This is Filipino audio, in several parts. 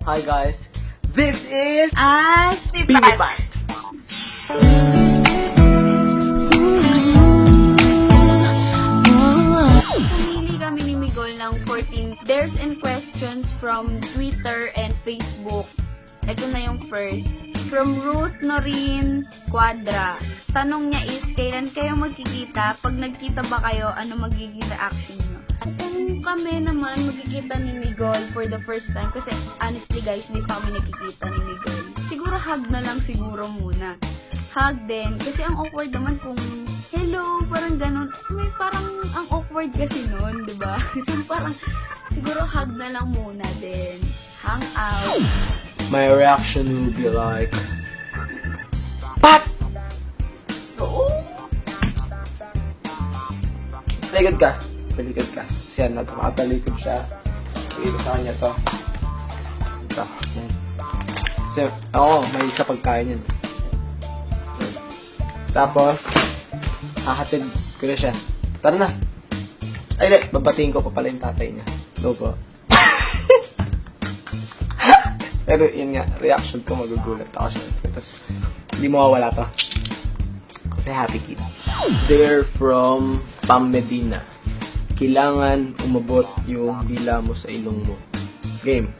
Hi guys, this is Sipat. Pinipat. Pumili kami ni Migol ng 14 dares and questions from Twitter and Facebook. Ito na yung first. From Ruth Norin Quadra. Tanong niya is, kailan kayo magkikita? Pag nagkita ba kayo, ano magiging reaction niyo? At kung kami naman magkikita ni Migol for the first time, kasi honestly guys, hindi pa kami nakikita ni Migol. Siguro hug na lang siguro muna. Hug din. Kasi ang awkward naman kung hello, parang ganun. May parang ang awkward kasi nun, di ba? So parang siguro hug na lang muna din. Hang out. My reaction will be like, Pat! Oo. Talikod ka. Talikod ka. Siya na, makatalikod siya. Sige ko sa kanya to. Ito. Yan. Kasi, ako, may sa pagkain yun. Yan. Tapos, hahatid ko na siya. Tara na. Ay, di. Babatiin ko pa pala yung tatay niya. No po. Pero yun nga, reaction ko, magugulat ako siya. Tapos, hindi mawawala to. Kasi happy kid. They're from Pam Medina. Kailangan umabot yung dila mo sa ilong mo. Game.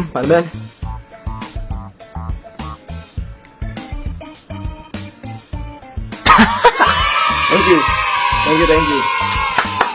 Paano ba yan? Thank you. Thank you.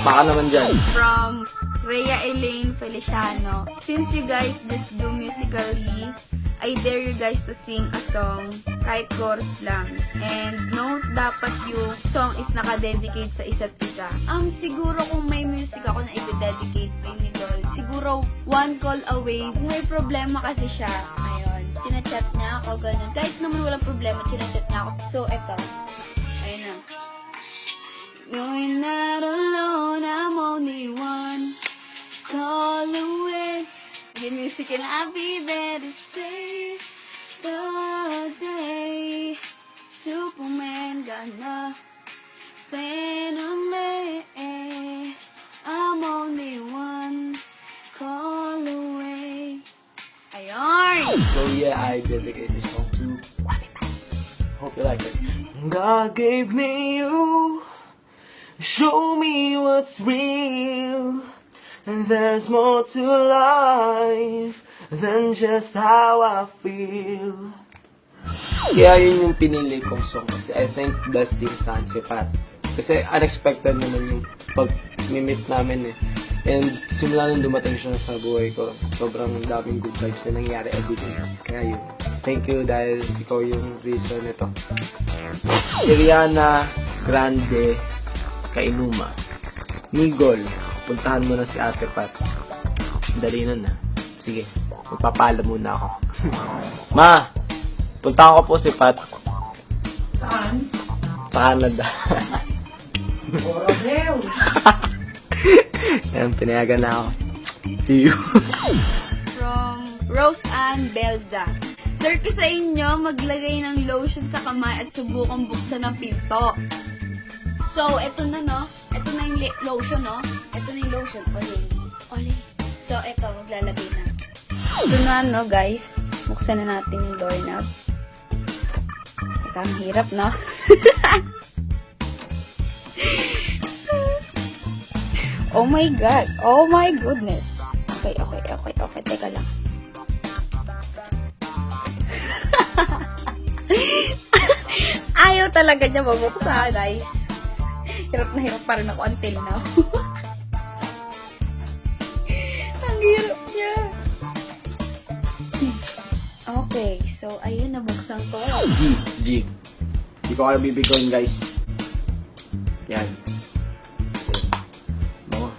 Baka naman dyan. From Rhea Elaine Feliciano. Since you guys just do musically, I dare you guys to sing a song, kahit chorus lang. And note, dapat yung song is naka-dedicate sa isa't isa. Siguro kung may music ako na i-dedicate kay Migol, siguro One Call Away. Kung may problema kasi siya, ayun, chinachat niya ako, ganun. Kahit naman walang problema, chinachat niya ako. So, eto. Ayun na. You're not alone, I'm only one call away. Give music and I'll be there to save the day. Superman got nothing on me. I'm only one call away. Ayon! So yeah, I dedicate this song to Juanita. Hope you like it. God gave me you. Show me what's real. And there's more to life than just how I feel. Kaya yun yung pinili kong song kasi I think Blessing sa Sipat. Kasi unexpected naman yung pag-meet namin eh. And simula nung dumating siya sa buhay ko, sobrang daming good vibes na nangyari everyday. Kaya yun. Thank you dahil ikaw yung reason nito. Iriana Grande Kainuma. Migol, puntahan mo na si Ate Pat. Dali na. Sige, magpapala muna ako. Ma, puntahan ko po si Pat. Saan? Sa Canada. Orobel! Ayan, pinayagan na ako. See you. From Rose Ann Belza. Dare ko sa inyo maglagay ng lotion sa kamay at subukang buksan ng pinto. So, eto na no. Eto na yung lotion no. Eto na yung lotion. Oli. So, eto, maglalagay na. Ito na no guys. Buksan na natin yung doorknob. Teka, ang hirap no. Oh my god. Oh my goodness. Okay. Teka lang. Ayaw talaga niya mabuksa, guys. Hirap na hirap pa rin ako until now. Ang hirap niya. Okay, so ayun, nabuksan ko. G. Hindi ko kaya bibigyan guys. Yan. Bango.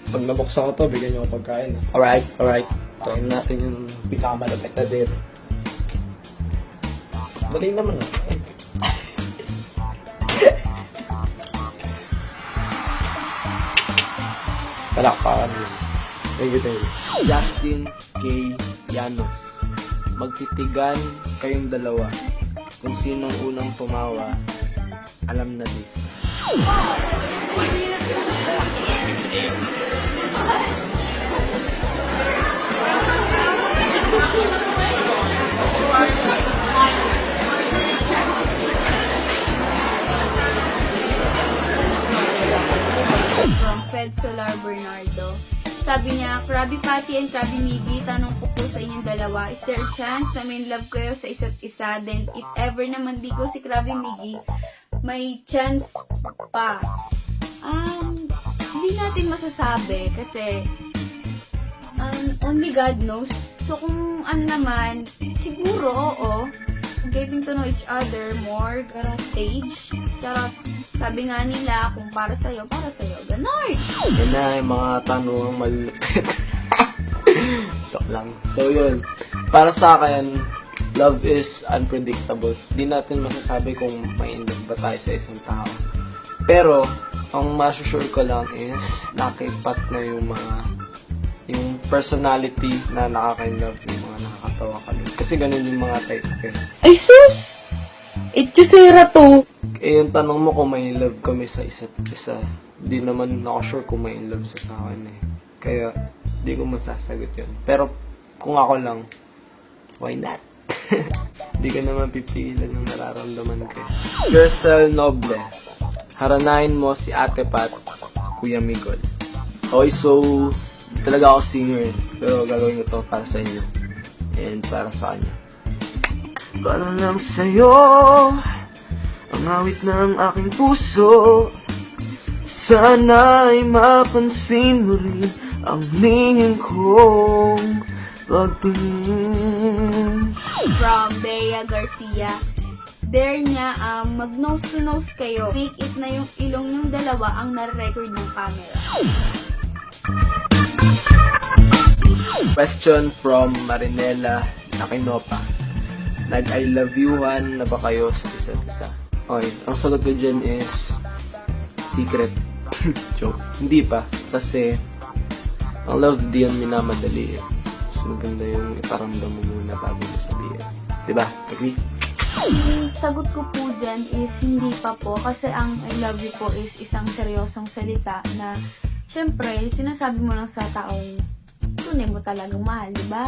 Pag nabuksan ko to, bigyan nyo ako pagkain. Alright. Try natin yung pinakamalapit na din. Dali naman ah. Palakpakan yun. Thank you. Justin K. Llanos. Magtitigan kayong dalawa. Kung sinong unang tumawa, alam na this. from Fed Solar Bernardo. Sabi niya, Krabby Patty and Krabby Miggy, tanong ko po sa inyong dalawa, is there a chance na may love kayo sa isa't isa? Then, if ever naman di ko si Krabby Miggy, may chance pa. Hindi natin masasabi kasi only God knows. So, kung ano naman, siguro, oo, getting to know each other more, garong stage. Charot. Sabi nga nila, kung para sa'yo, ganon. Yan na yung mga tanong malupit. Joke lang. So yun, para sa akin, love is unpredictable. Di natin masasabi kung may in love ba tayo sa isang tao. Pero, ang masusure ko lang is, nakipat na yung personality na nakaka-love, yung mga nakakatawa ka lang. Kasi ganun yung mga type ko. Ay sus! Itchusera to! Eh, yung tanong mo kung may love kami sa isa't isa, di naman ako sure kung may love sa akin eh. Kaya, di ko masasagot yun. Pero, kung ako lang, why not? Di ko naman pipigilan yung nararamdaman ko. Gersel Noble, haranahin mo si Ate Pat, Kuya Migol. Okay, so, di talaga ako singer, pero gagawin ko to para sa inyo. And para sa kanya. Para lang sa'yo, ang awit ng aking puso. Sana'y mapansin mo rin ang lingin kong pagtingin. From Bea Garcia, dare niya mag-nose to nose kayo. Make it na yung ilong yung dalawa ang na-record ng camera. Question from Marinela Nakinopa. Nag-I love you-han na ba kayo sa isa't isa? Okay, ang sagot ko dyan is secret. Joke. Hindi pa. Kasi ang love di yan minamadali. Mas maganda yung iparamdam mo muna bago mo sabihin. Diba? Agree? Yung sagot ko po dyan is hindi pa po. Kasi ang I love you po is isang seryosong salita na syempre, sinasabi mo lang sa taong tunay mo talagang mahal, diba?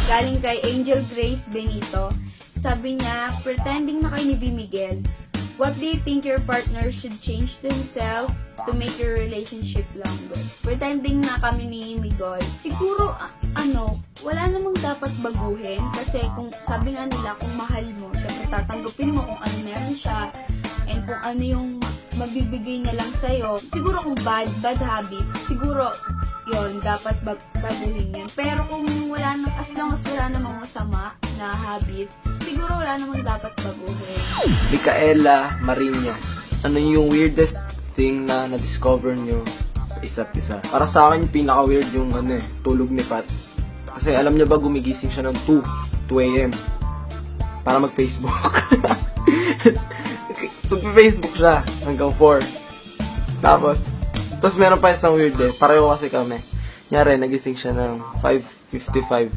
Galing kay Angel Grace Benito. Sabi niya, pretending na kay ni B. Miguel, what do you think your partner should change to himself to make your relationship longer? Pretending na kami ni Miguel. Siguro, wala namang dapat baguhin. Kasi kung sabi nga nila, kung mahal mo, syempre tatanggapin mo kung ano meron siya. And kung ano yung mabibigay niya lang sa'yo. Siguro kung bad habits, siguro yon dapat baguhin yun. Pero kung wala na, as long as wala namang masama na habits, siguro wala namang dapat baguhin. Micaela Marinas, ano yung weirdest thing na na-discover nyo sa isa't isa? Para sa akin, yung pinaka-weird yung tulog ni Pat. Kasi alam niya ba, gumigising siya ng 2 a.m. para mag-Facebook. Mag-Facebook siya hanggang 4. Tapos meron pa isang weird eh. Pareho kasi kami. Nyari, nagising siya ng 5:55.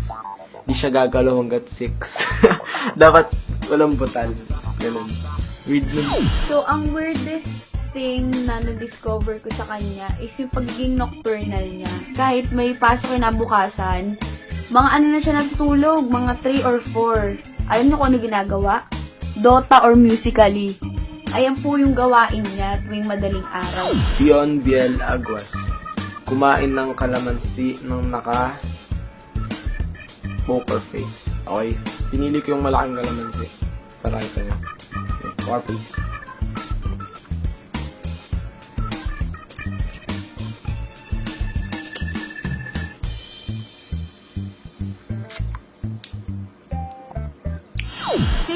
Di siya gagalaw hanggat 6. Dapat walang butal. Ganun. Weird nun. So, ang weirdest thing na na-discover ko sa kanya is yung pagiging nocturnal niya. Kahit may pasok kinabukasan, mga na siya natutulog, mga 3 or 4. Alam niyo kung ano ginagawa? Dota or Musical.ly. Ayan po yung gawain niya tuwing madaling araw. Dion Biel Aguas, kumain ng kalamansi ng naka-poker face. Okay, pinili ko yung malaking kalamansi. Try tayo. Okay, poker face.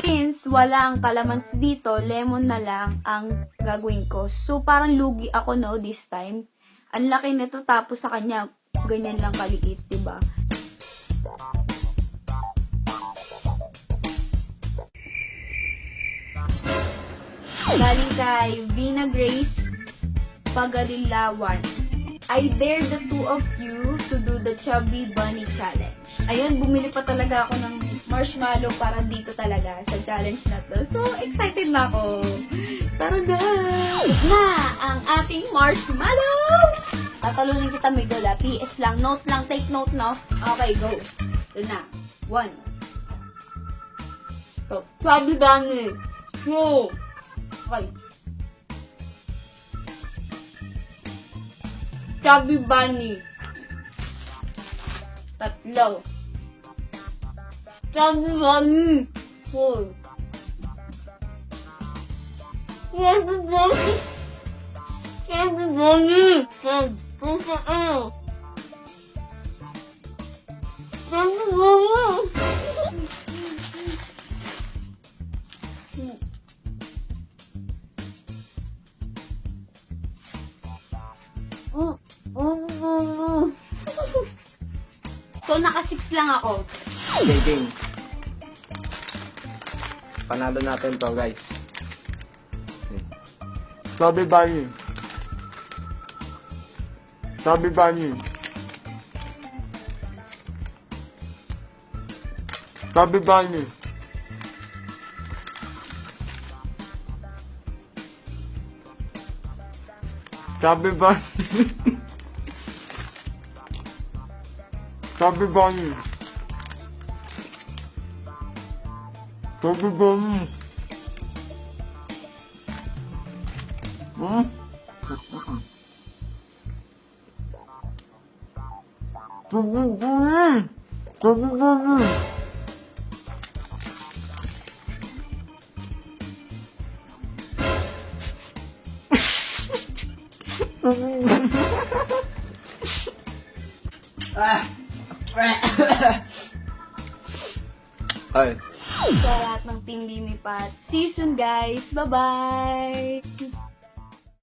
Since wala ang kalamansi dito, lemon na lang ang gagawin ko. So, parang lugi ako, no, this time. Ang laki nito, tapos sa kanya, ganyan lang kaliit, diba? Galing kay Vina Grace Pagalilawan. I dare the two of you to do the Chubby Bunny Challenge. Ayun, bumili pa talaga ako ng marshmallow para dito talaga sa challenge na to. So, excited na ako. Tara na! Ito na ang ating marshmallows! Tatalunin kita, Miguel. PS lang. Note lang. Take note, no? Okay, go. Ito na. 1. So, Chubby Bunny. 2. Okay. Chubby Bunny. Tatlo. Chubby Bunny. 4. Chubby Bunny. Chubby Bunny. 5. Chubby Bunny. So, naka-6 lang ako. Okay, game. Panalo natin to, guys. Chubby Bunny. Chubby Bunny. Chubby Bunny. Chubby Bunny. Chubby Bunny. Chubby Bunny. Chubby Bunny. Chubby Bunny. Ay. Sa lahat ng Team Limipat. See you soon, guys. Bye-bye!